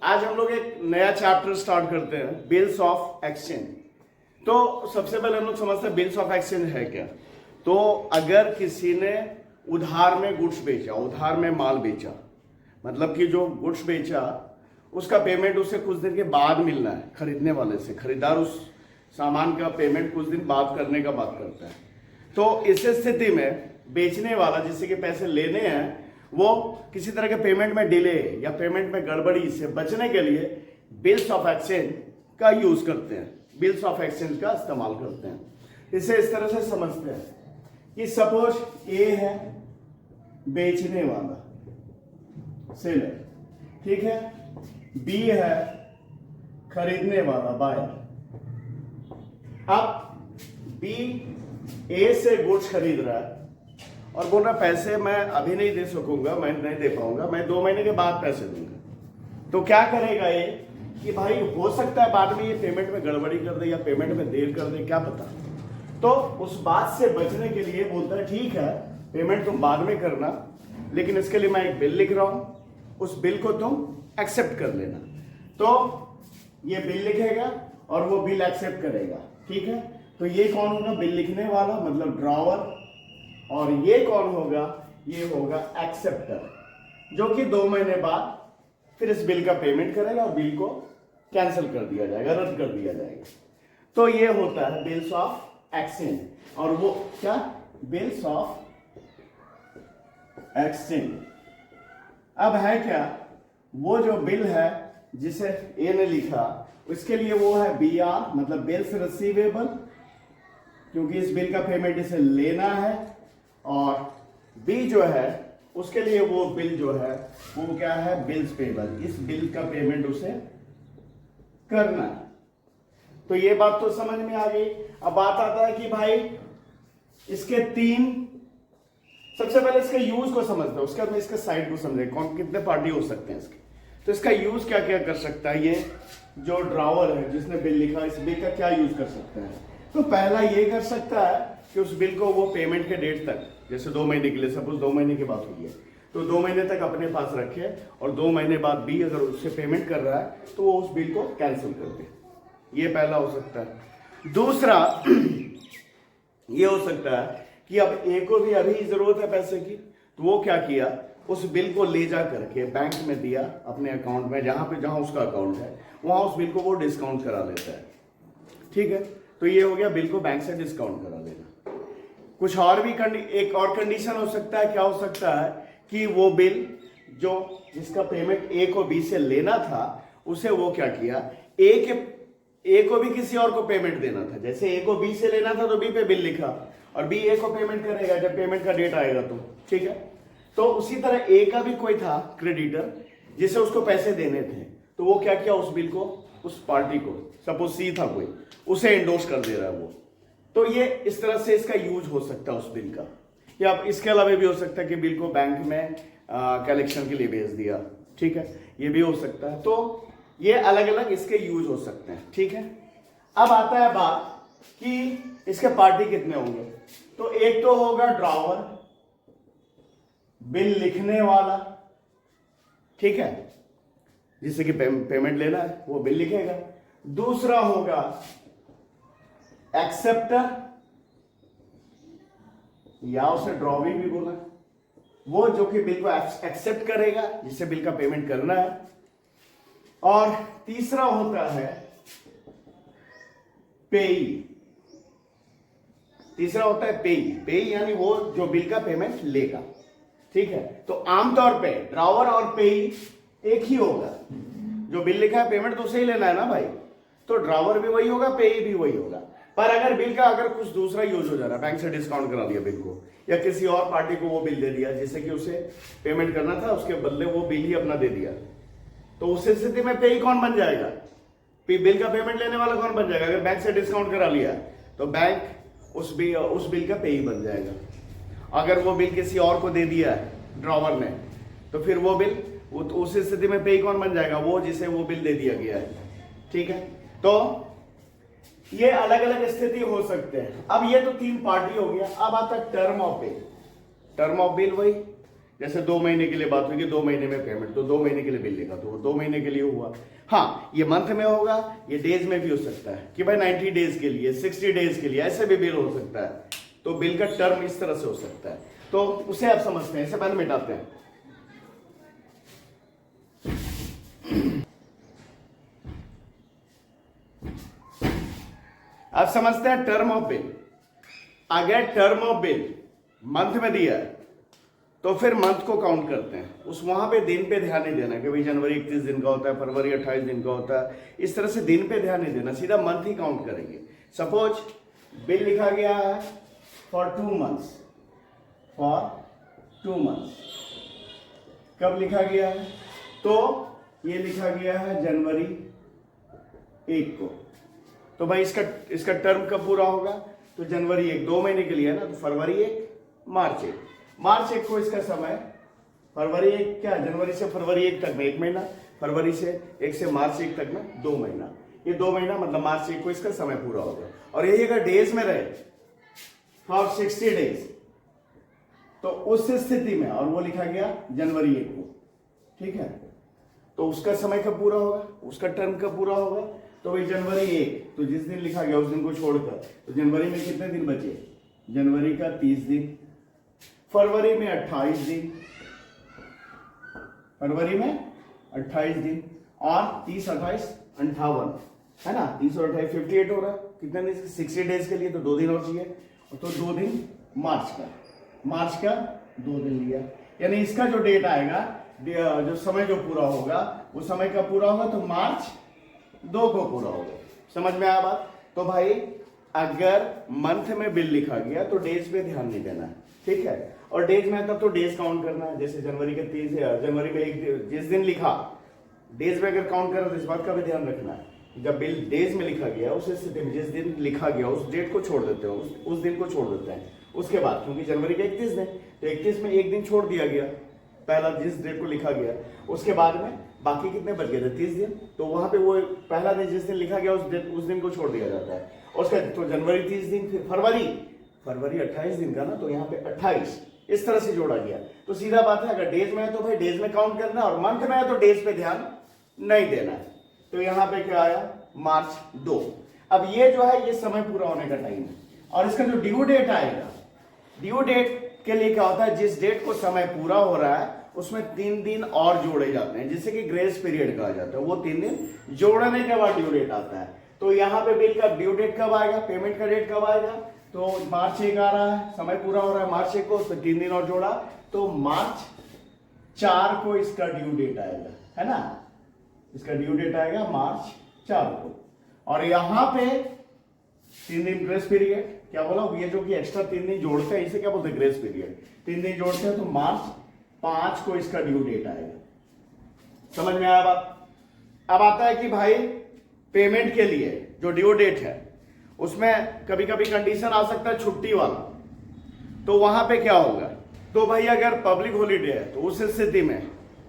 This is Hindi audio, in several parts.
आज हम लोग एक नया चैप्टर स्टार्ट करते हैं, बिल्स ऑफ एक्सचेंज। तो सबसे पहले हम लोग समझते हैं बिल्स ऑफ एक्सचेंज है क्या। तो अगर किसी ने उधार में गुड्स बेचा, उधार में माल बेचा, मतलब कि जो गुड्स बेचा उसका पेमेंट उसे कुछ दिन के बाद मिलना है खरीदने वाले से। खरीदार उस सामान का पेमेंट कुछ दिन बाद करने का बात करता है। तो इस स्थिति में बेचने वाला जिससे कि पैसे लेने हैं वो किसी तरह के पेमेंट में डिले या पेमेंट में गड़बड़ी से बचने के लिए बिल्स ऑफ एक्सचेंज का यूज करते हैं, बिल्स ऑफ एक्सचेंज का इस्तेमाल करते हैं। इसे इस तरह से समझते हैं कि सपोज ए है बेचने वाला सेलर, ठीक है, बी है खरीदने वाला बायर। अब बी ए से गुड्स खरीद रहा है और बोल रहा पैसे मैं अभी नहीं दे सकूंगा, मैं नहीं दे पाऊंगा, मैं 2 महीने के बाद पैसे दूंगा। तो क्या करेगा ये कि भाई हो सकता है बाद में ये पेमेंट में गड़बड़ी कर दे या पेमेंट में देर कर दे, क्या पता। तो उस बात से बचने के लिए बोलता है ठीक है पेमेंट तुम बाद में करना, लेकिन इसके लिए मैं एक बिल लिख रहा हूं, उस बिल को तुम एक्सेप्ट कर लेना। तो ये बिल लिखेगा और वो बिल एक्सेप्ट करेगा, ठीक है। तो ये कौन होगा, बिल लिखने वाला मतलब ड्रॉवर, और ये कौन होगा, ये होगा एक्सेप्टर, जो कि 2 महीने बाद फिर इस बिल का पेमेंट करेगा और बिल को कैंसिल कर दिया जाएगा, रद्द कर दिया जाएगा। तो ये होता है बिल्स ऑफ एक्सचेंज। और वो क्या, बिल्स ऑफ एक्सचेंज। अब है क्या, वो जो बिल है जिसे ए ने लिखा उसके लिए वो है BR मतलब बिल्स रिसीवेबल, क्योंकि इस बिल का पेमेंट इसे लेना है। और बी जो है उसके लिए वो बिल जो है वो क्या है, बिल्स पेबल, इस बिल का पेमेंट उसे करना है। तो ये बात तो समझ में आ गई। अब बात आता है कि भाई इसके 3, सबसे पहले इसके यूज को समझते हैं, उसके बाद में इसके साइड को समझे कौन कितने पार्टी हो सकते हैं इसके। तो इसका यूज क्या क्या कर सकता है, ये जो ड्रावर है जिसने बिल लिखा इस बिल का क्या यूज कर सकता है। तो पहला ये कर सकता है कि उस बिल को वो पेमेंट के डेट तक, जैसे 2 महीने के लिए, सपोज 2 महीने की बात हुई है, तो 2 महीने तक अपने पास रखे और 2 महीने बाद भी अगर उससे पेमेंट कर रहा है तो वो उस बिल को कैंसिल कर दे। ये पहला हो सकता है। दूसरा ये हो सकता है कि अब ए को भी अभी जरूरत है पैसे की, तो वो क्या किया, उस बिल को ले जा करके बैंक में दिया अपने अकाउंट में, जहां उसका अकाउंट है वहां उस बिल को वो डिस्काउंट करा लेता है, ठीक है। तो ये हो गया बिल को बैंक से डिस्काउंट करा लेना। कुछ और भी एक और कंडीशन हो सकता है, क्या हो सकता है कि वो बिल जो जिसका पेमेंट ए को बी से लेना था उसे वो क्या किया, ए को भी किसी और को पेमेंट देना था। जैसे ए को बी से लेना था तो बी पे बिल लिखा और बी ए को पेमेंट करेगा जब पेमेंट का डेट आएगा तो, ठीक है। तो उसी तरह ए का भी कोई था क्रेडिटर जिसे उसको पैसे देने थे, तो वो क्या किया, उस बिल को उस पार्टी को, सपोज सी था कोई, उसे एंडोर्स कर दे रहा है वो। तो ये इस तरह से इसका यूज हो सकता है उस बिल का। या इसके अलावा भी हो सकता है कि बिल को बैंक में कलेक्शन के लिए भेज दिया, ठीक है, ये भी हो सकता है। तो ये अलग अलग इसके यूज हो सकते हैं, ठीक है। अब आता है बात कि इसके पार्टी कितने होंगे। तो एक तो होगा ड्रावर, बिल लिखने वाला, ठीक है, जिससे कि पेमेंट लेना है वो बिल लिखेगा। दूसरा होगा एक्सेप्टर, या उसे ड्रॉविंग भी बोला, वो जो कि बिल को एक्सेप्ट करेगा जिससे बिल का पेमेंट करना है। और तीसरा होता है पेई, तीसरा होता है पेई। पेई यानी वो जो बिल का पेमेंट लेगा, ठीक है। तो आमतौर पे ड्रावर और पेई एक ही होगा, जो बिल लिखा है पेमेंट तो उसे ही लेना है ना भाई, तो ड्रावर भी वही होगा, पेई भी वही होगा। पर अगर बिल का अगर कुछ दूसरा यूज हो जा रहा है, बैंक से डिस्काउंट करा दिया बिल को, या किसी और पार्टी को वो बिल दे दिया जिससे कि उसे पेमेंट करना था, उसके बदले वो बिल ही अपना दे दिया, तो उस स्थिति में पेई कौन बन जाएगा, बिल का पेमेंट लेने वाला कौन बन जाएगा। अगर बैंक से डिस्काउंट करा लिया तो बैंक उस बिल का पेई बन जाएगा। अगर वो बिल किसी और को दे दिया है ड्रॉवर ने, तो फिर वो बिल उस स्थिति में पेई कौन बन जाएगा, वो जिसे वो बिल दे दिया गया है, ठीक है। तो ये अलग अलग स्थिति हो सकते हैं। अब ये तो 3 पार्टी हो गया। अब आता है term of bill. Term of bill वही जैसे 2 महीने के लिए बात हुई कि 2 महीने में पेमेंट, तो 2 महीने के लिए बिल लिखा तो वो 2 महीने के लिए हुआ। हाँ, ये मंथ में होगा, ये डेज में भी हो सकता है कि भाई 90 डेज के लिए, 60 डेज के लिए, ऐसे भी बिल हो सकता है। तो बिल का टर्म इस तरह से हो सकता है, तो उसे आप समझते हैं। इसे पहले मिटाते हैं। आप समझते हैं टर्म ऑफ बिल। अगर टर्म ऑफ बिल मंथ में दिया है तो फिर मंथ को काउंट करते हैं, उस वहां पे दिन पे ध्यान नहीं देना कि भाई जनवरी 31 दिन का होता है, फरवरी 28 दिन का होता है, इस तरह से दिन पे ध्यान नहीं देना, सीधा मंथ ही काउंट करेंगे। सपोज बिल लिखा गया है फॉर 2 मंथ्स, फॉर 2 मंथ्स। कब लिखा गया है? तो ये लिखा गया है जनवरी 1 को। तो भाई इसका टर्म कब पूरा होगा? तो जनवरी 1 2 महीने के लिए है ना, तो फरवरी 1, मार्च 1। मार्च 1 को इसका समय, फरवरी 1 क्या, जनवरी से फरवरी 1 तक में 1 महीना, फरवरी से 1 से मार्च 1 तक में 2 महीना। ये 2 महीना मतलब मार्च 1 को इसका समय पूरा होगा। और यही अगर डेज में रहे फॉर 60 डेज, तो उस स्थिति में, और वो लिखा गया जनवरी 1 को, ठीक है, तो उसका समय कब पूरा होगा, उसका टर्म कब पूरा होगा? तो भाई जनवरी 1, तो जिस दिन लिखा गया उस दिन को छोड़कर, तो जनवरी में कितने दिन बचे? जनवरी का 30 दिन, फरवरी में 28 दिन, फरवरी में 28 दिन, और 30 28 58 है ना, 30 और 28 58 हो रहा है। कितने दिन? 60 डेज के लिए तो 2 दिन और चाहिए, तो 2 दिन मार्च का 2 दिन लिया, यानी इसका जो डेट आएगा, जो समय जो पूरा होगा, वो समय कब पूरा होगा? तो मार्च 2 को पूरा होगा। समझ में आया बात? तो भाई अगर मंथ में बिल लिखा गया तो डेज पे ध्यान नहीं देना है, ठीक है, और डेज में तब तो डेज काउंट करना है। जैसे जनवरी के 30 है, जनवरी में एक जिस दिन लिखा, डेज में अगर काउंट करें तो इस बात का भी ध्यान रखना है, जब बिल डेज में लिखा गया उस स्थिति में जिस दिन लिखा गया उस डेट को छोड़ देते हो, उस दिन को छोड़ देते हैं। उसके बाद क्योंकि जनवरी के 31 दिन, तो 31 में एक दिन छोड़ दिया गया, पहला जिस डेट को लिखा गया, उसके बाद में बाकी कितने बच गए थे? 30 दिन। तो वहां पे वो पहला दिन जिस दिन लिखा गया उस दिन को छोड़ दिया जाता है। और उसका तो जनवरी 30 दिन, फिर फरवरी 28 दिन का ना, तो यहाँ पे 28 इस तरह से जोड़ा गया। तो सीधा बात है, अगर डेज में है तो भाई डेज में काउंट करना, और मंथ में है तो डेज पे ध्यान नहीं देना है। तो यहाँ पे क्या आया? मार्च 2। अब ये जो है ये समय पूरा होने का टाइम है, और इसका जो ड्यू डेट आएगा, ड्यू डेट के लिए क्या होता है, जिस डेट को समय पूरा हो रहा है उसमें 3 दिन और जोड़े जाते हैं, जिसे कि ग्रेस पीरियड कहा जाता है। वो 3 दिन जोड़ने के बाद ड्यू डेट आता है। तो यहाँ पे बिल का ड्यू डेट कब आएगा, पेमेंट का डेट कब आएगा? तो मार्च 1 आ रहा है, समय पूरा हो रहा है मार्च 1 को, तो 3 दिन और जोड़ा, तो मार्च 4 को इसका ड्यू डेट आएगा, है ना, इसका ड्यू डेट आएगा मार्च 4 को। और यहाँ पे 3 दिन ग्रेस पीरियड, क्या बोला, ये जो कि एक्स्ट्रा 3 दिन जोड़ते हैं इसे क्या बोलते हैं? Grace period. 3 दिन जोड़ते हैं तो मार्च 5 को इसका ड्यू डेट आएगा। समझ में आया बात? अब आता है कि भाई पेमेंट के लिए जो ड्यू डेट है उसमें कभी कभी कंडीशन आ सकता है छुट्टी वाला, तो वहां पे क्या होगा? तो भाई अगर पब्लिक हॉलीडे है तो उस स्थिति में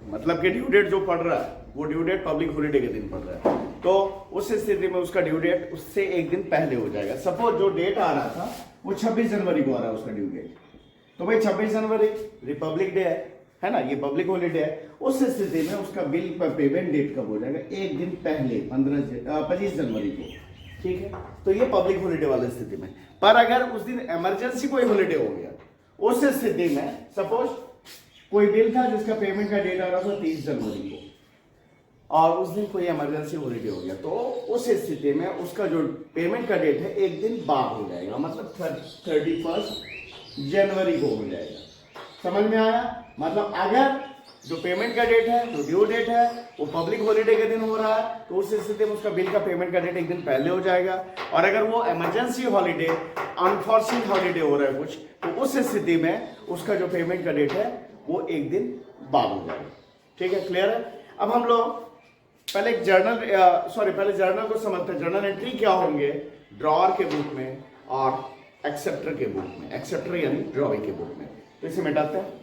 मतलब कि ड्यू डेट जो पड़ रहा है वो ड्यू डेट पब्लिक हॉलीडे के दिन पड़ रहा है, तो उस स्थिति में उसका ड्यू डेट उससे एक दिन पहले हो जाएगा। सपोज जो डेट आ रहा था वो 26 जनवरी को आ रहा है उसका ड्यू डेट, तो भाई 26 जनवरी रिपब्लिक डे है ना, ये पब्लिक हॉलीडे है, उस स्थिति में उसका बिल पर पेमेंट डेट कब हो जाएगा? एक दिन पहले 25 जनवरी को, ठीक है। तो ये पब्लिक हॉलीडे वाली स्थिति में। पर अगर उस दिन इमरजेंसी कोई हॉलीडे हो गया, उस स्थिति में सपोज कोई बिल था जिसका पेमेंट का डेट आ रहा था 30 जनवरी को, और उस दिन कोई इमरजेंसी हॉलीडे हो गया, तो उस स्थिति में उसका जो पेमेंट का डेट है एक दिन बाद हो जाएगा, मतलब 31 जनवरी को हो जाएगा। समझ में आया? मतलब अगर जो पेमेंट का डेट है, जो ड्यू डेट है, वो पब्लिक हॉलीडे के दिन हो रहा है, तो उस स्थिति में उसका बिल का पेमेंट का डेट एक दिन पहले हो जाएगा। और अगर वो इमरजेंसी हॉलीडे, अनफॉर्चुन हॉलीडे हो रहा है कुछ, तो उस स्थिति में उसका जो पेमेंट का डेट है वो एक दिन बाद हो जाएगा। ठीक है, क्लियर है? अब हम लोग पहले एक जर्नल को समझते हैं। जर्नल एंट्री क्या होंगे? ड्रॉअर के बुक में और एक्सेप्टर के बुक में, एक्सेप्टर यानी ड्रॉइंग के बुक में। तो इसे मिटाते हैं।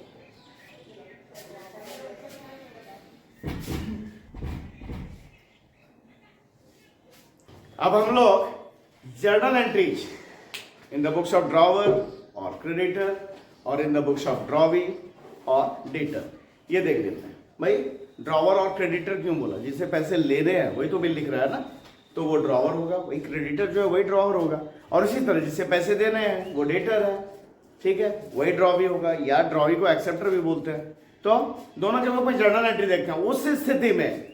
अब हम लोग journal entries in the books of drawer और क्रेडिटर और in the books of drawee और डेटर। ये देख लेते हैं भाई, ड्रॉवर और क्रेडिटर क्यों बोला, जिसे पैसे लेने हैं वही तो बिल लिख रहा है ना, तो वो ड्रॉवर होगा, वही क्रेडिटर जो है वही ड्रॉवर होगा। और इसी तरह जिसे पैसे देने हैं वो डेटर है, ठीक है, वही ड्रॉवी होगा, या ड्रॉवी को एक्सेप्टर भी बोलते हैं। तो दोनों जगहों पर जर्नल एंट्री देखते हैं। उस स्थिति में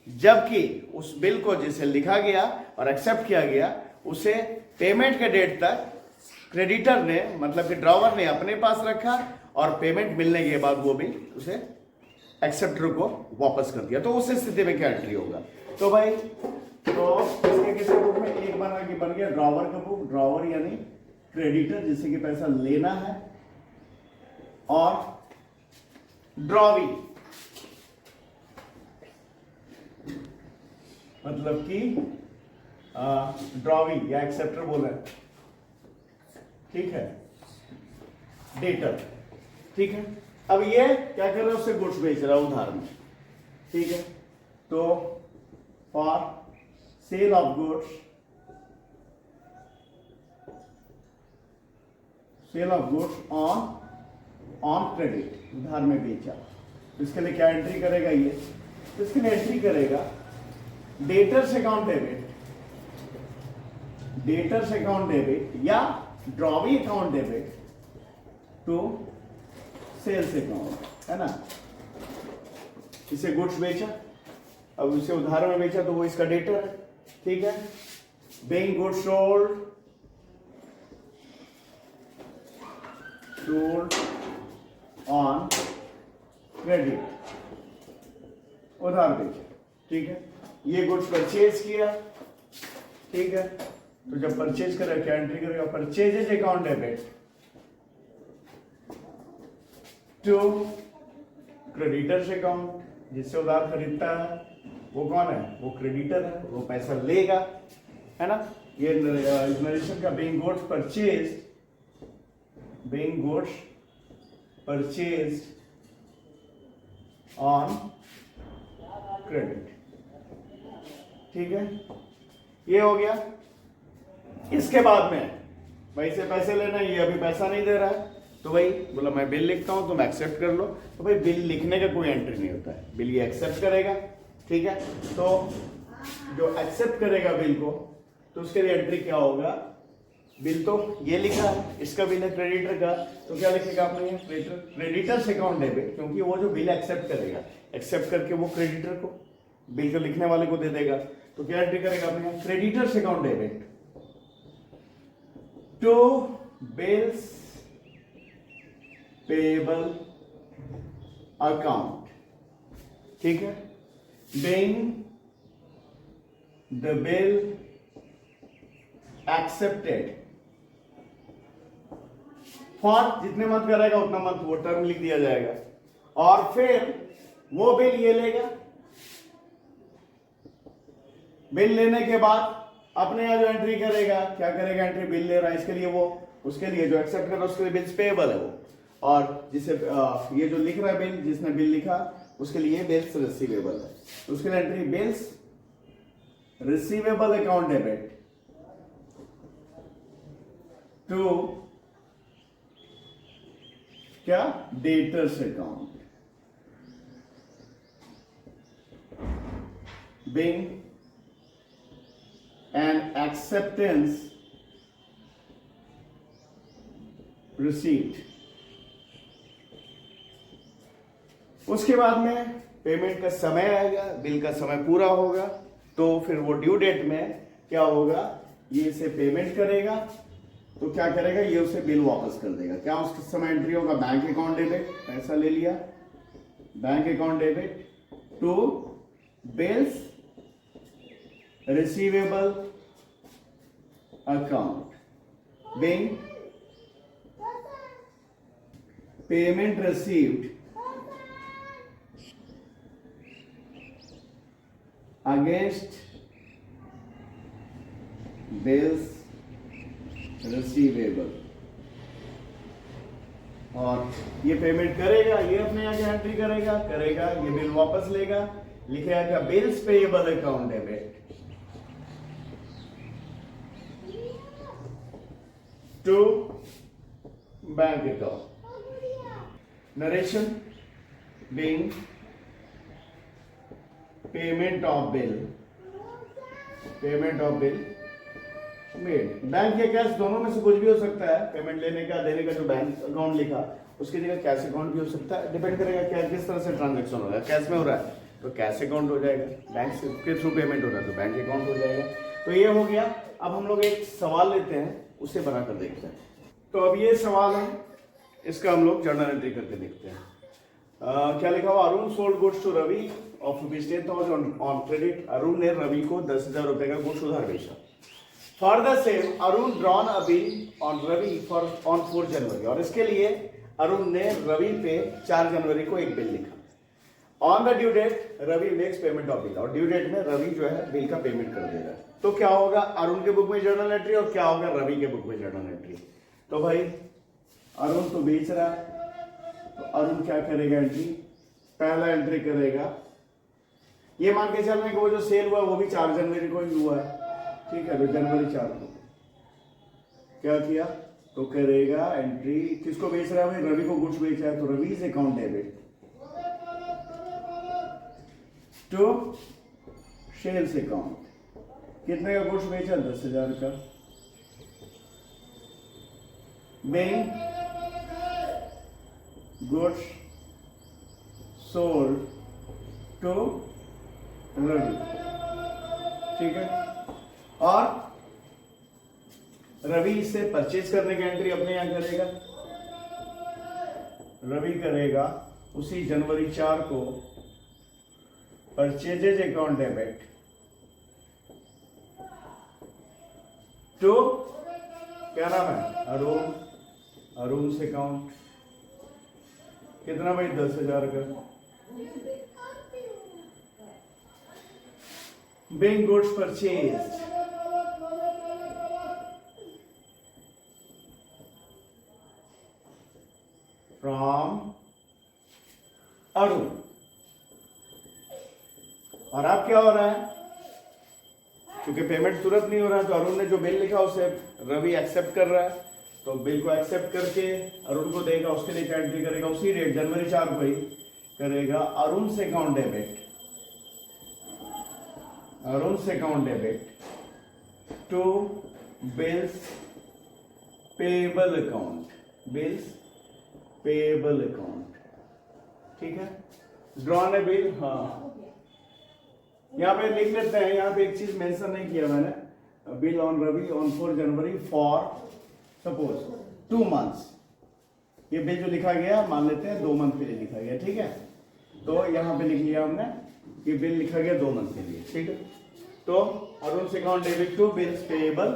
जबकि उस बिल को जिसे लिखा गया और एक्सेप्ट किया गया उसे पेमेंट के डेट तक क्रेडिटर ने मतलब कि ड्रॉवर ने अपने पास रखा और पेमेंट मिलने के बाद वो बिल उसे एक्सेप्टर को वापस कर दिया, तो उस स्थिति में क्या एंट्री होगा। तो भाई तो इसके किसी बुक में एक बन गया ड्रॉवर का बुक, ड्रॉवर यानी क्रेडिटर जिसे कि पैसा लेना है, और ड्रॉवी मतलब कि ड्रॉवी या एक्सेप्टर बोल रहे हैं, ठीक है, डेटर, ठीक है। अब ये क्या कर रहा है, उससे गुड्स बेच रहा है उधार में, ठीक है। तो for sale of goods, sale of goods on credit, उधार में बेचा, तो इसके लिए क्या एंट्री करेगा ये, तो इसके लिए एंट्री करेगा debtors account debit, debtors account debit या drawee account debit to sales account, है ना। इसे गुड्स बेचा, अब इसे उधार में बेचा तो वो इसका डेटर है, ठीक है। Being goods sold on credit, उधार बेचा, ठीक है। ये गुड्स परचेज किया, ठीक है, तो जब परचेज करेगा क्या एंट्री करेगा, purchases account debit to creditors account, जिससे उधार खरीदता है वो कौन है, वो क्रेडिटर है, वो पैसा लेगा, है ना। ये नरेशन का being goods purchase, being goods purchase on credit, ठीक है, ये हो गया। इसके बाद में भाई से पैसे लेना, ये अभी पैसा नहीं दे रहा है, तो भाई बोला मैं बिल लिखता हूं तुम एक्सेप्ट कर लो, तो भाई बिल लिखने का कोई एंट्री नहीं होता है, बिल ये एक्सेप्ट करेगा, ठीक है। तो जो एक्सेप्ट करेगा बिल को, तो उसके लिए एंट्री क्या होगा, बिल तो ये लिखा है, इसका बिल है क्रेडिटर का, तो क्या लिखेगा आपने, क्रेडिटर्स अकाउंट डेबिट, क्योंकि वो जो बिल एक्सेप्ट करेगा, एक्सेप्ट करके वो क्रेडिटर को, बिल को लिखने वाले को दे देगा, तो क्या एंट्री करेगा आपने, creditors account debit to bills payable account, ठीक है। Being the bill accepted for, जितने मंथ करेगा उतना मंथ वो टर्म लिख दिया जाएगा, और फिर वो बिल ये लेगा, बिल लेने के बाद अपने यहां जो एंट्री करेगा, क्या करेगा, एंट्री बिल ले रहा है, इसके लिए वो, उसके लिए जो एक्सेप्ट कर रहा है उसके लिए बिल्स पेएबल है वो, और जिसे ये जो लिख रहा है बिल, जिसने बिल लिखा उसके लिए बिल्स रिसीवेबल है, तो उसके लिए entry bills receivable account debit to क्या, debtors account, being an acceptance received. उसके बाद में पेमेंट का समय आएगा, बिल का समय पूरा होगा, तो फिर वो ड्यू डेट में क्या होगा, ये इसे पेमेंट करेगा, तो क्या करेगा, ये उसे बिल वापस कर देगा। क्या उस समय एंट्री होगा, बैंक अकाउंट डेबिट, पैसा ले लिया, bank account debit to bills receivable account, being payment received against bills receivable, और ये पेमेंट करेगा, ये अपने यहाँ एंट्री करेगा, ये बिल वापस लेगा, लिखेगा क्या, bills payable account debit to bank account, narration being payment of bill made. Bank या कैश दोनों में से कुछ भी हो सकता है। पेमेंट लेने का देने का जो बैंक अकाउंट लिखा उसकी जगह कैश अकाउंट भी हो सकता है। डिपेंड करेगा क्या किस तरह से ट्रांजैक्शन हो रहा है। कैश में हो रहा है तो कैश अकाउंट हो जाएगा, बैंक के थ्रू पेमेंट हो रहा है तो बैंक अकाउंट हो जाएगा। तो ये हो गया। अब हम लोग एक सवाल लेते हैं, उसे बनाकर देखते हैं। तो अब ये सवाल है, इसका हम लोग जर्नल एंट्री करके देखते हैं। क्या लिखा हुआ, Arun sold goods to Ravi of ₹10,000 on credit. Arun ने रवि को 10,000 रुपए का गुड्स उधार बेचा। For the same Arun drawn a bill on Ravi for on 4 January. और इसके लिए अरुण ने रवि पे 4 जनवरी को एक बिल लिखा। On the due date Ravi makes payment of bill. और ड्यू डेट में रवि जो है बिल का पेमेंट कर देगा। तो क्या होगा, अरुण के बुक में जर्नल एंट्री और क्या होगा रवि के बुक में जर्नल एंट्री। तो भाई अरुण तो बेच रहा है तो अरुण क्या करेगा, एंट्री पहला एंट्री करेगा। ये मान के चल रहे हैं कि वो जो सेल हुआ वो भी 4 जनवरी को ही हुआ है, ठीक है। तो जनवरी 4 को क्या किया, तो करेगा एंट्री। किसको बेच रहा है भाई, रवि को गुड्स बेचा है तो Ravi's account debit to sales account. कितने का गुड्स बेचा, 10,000 का। Being goods sold to Ravi, ठीक है। और रवि इससे परचेज करने की एंट्री अपने यहां करेगा। रवि करेगा उसी जनवरी 4 को परचेजेज अकाउंट डेबिट टू क्या नाम है, अरुण से अकाउंट। कितना भाई, 10,000 का। Being goods purchased from Arun. और अब क्या हो रहा है, क्योंकि पेमेंट तुरंत नहीं हो रहा है तो अरुण ने जो बिल लिखा उसे रवि एक्सेप्ट कर रहा है। तो बिल को एक्सेप्ट करके अरुण को देगा, उसके लिए एंट्री करेगा उसी डेट जनवरी 4 को ही करेगा अरुण से अकाउंट डेबिट, अरुण से account debit to bills payable account, bills payable account, ठीक है। ड्रॉन ए बिल, हाँ यहां पे लिख लेते हैं। यहां पे एक चीज मेंशन नहीं किया मैंने, bill on Ravi on 4 January for suppose 2 months. ये बिल जो लिखा गया मान लेते हैं 2 मंथ के लिए लिखा गया, ठीक है। तो यहां पे लिख लिया हमने कि बिल लिखा गया 2 मंथ के लिए, ठीक है। तो अरुण से account debit to bills payable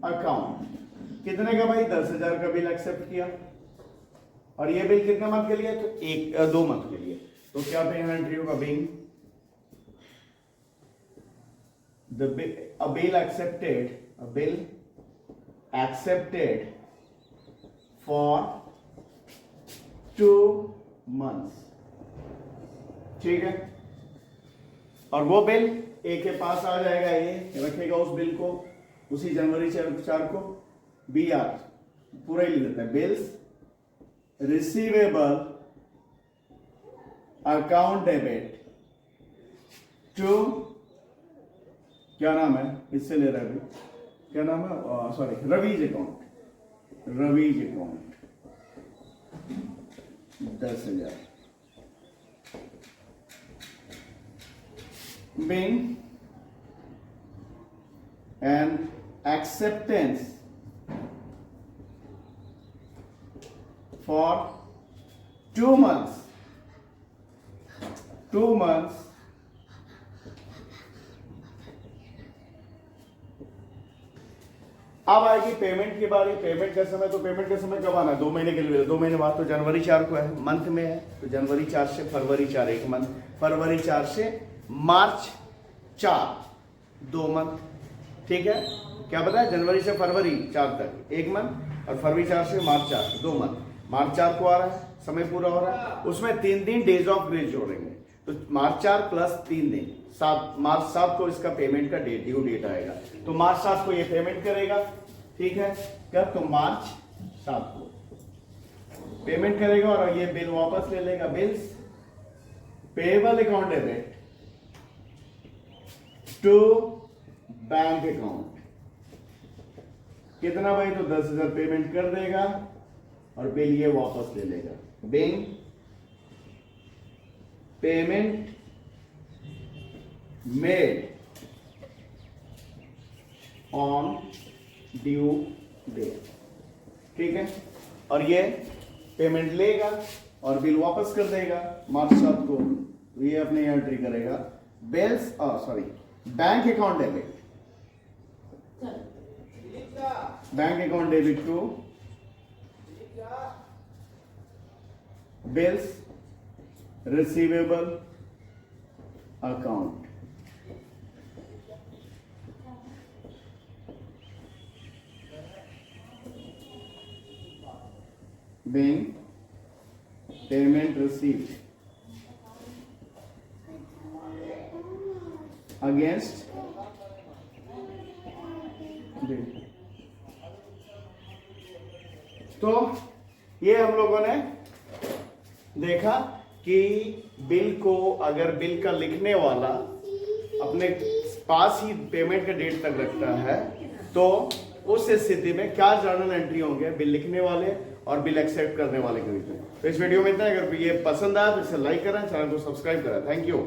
account. कितने का भाई, 10,000 का बिल एक्सेप्ट किया। और ये बिल कितने मंथ के लिए, तो 2 मंथ के लिए। तो क्या पे यहां एंट्री होगा, Bing a bill accepted for 2 months, ठीक है। और वो बिल ए के पास आ जाएगा, ये रखेगा उस बिल को उसी जनवरी 4 को। बी आर पूरा ही लिख देते हैं, bills receivable account debit to क्या नाम है, इससे ले रहा है, क्या नाम है, sorry Ravi's account, Ravi's account 10,000। being an acceptance for 2 months, 2 months अब आएगी पेमेंट की बारी। पेमेंट का समय, तो पेमेंट का समय कब आना है, 2 महीने के लिए। 2 महीने बाद तो जनवरी 4 को है, मंथ में है। तो जनवरी 4 से फरवरी 4 1 मंथ, फरवरी 4 से मार्च 4 2 मंथ, ठीक है। क्या पता है, जनवरी से फरवरी 4 तक 1 मंथ और फरवरी 4 से मार्च 4 2 मंथ। मार्च 4 को आ रहा है, समय पूरा हो रहा है, उसमें 3 दिन डेज ऑफ ग्रेस जोड़ेंगे। तो मार्च 4 प्लस 3 दिन 7, मार्च 7 को इसका पेमेंट का डेट, ड्यू डेट आएगा। तो मार्च 7 को ये पेमेंट करेगा, ठीक है। कब, तो मार्च 7 को। पेमेंट करेगा और ये बिल वापस ले लेगा। Bills payable account debit to bank account. कितना भाई? तो 10,000 पेमेंट कर देगा और बिल ये वापस ले लेगा। Bank payment made on due date, ठीक है। और ये पेमेंट लेगा और बिल वापस कर देगा मार्च 7 को। तो ये अपनी एंट्री करेगा bills bank account debit, bank account debit to bills receivable account. Bank payment received against bill। तो ये हम लोगों ने देखा कि बिल को, अगर बिल का लिखने वाला अपने पास ही पेमेंट का डेट तक रखता है तो उस स्थिति में क्या जर्नल एंट्री होंगे बिल लिखने वाले और बिल एक्सेप्ट करने वाले के बीच में। तो इस वीडियो में इतना। अगर ये पसंद आया तो इसे लाइक करें, चैनल को सब्सक्राइब करें। Thank you.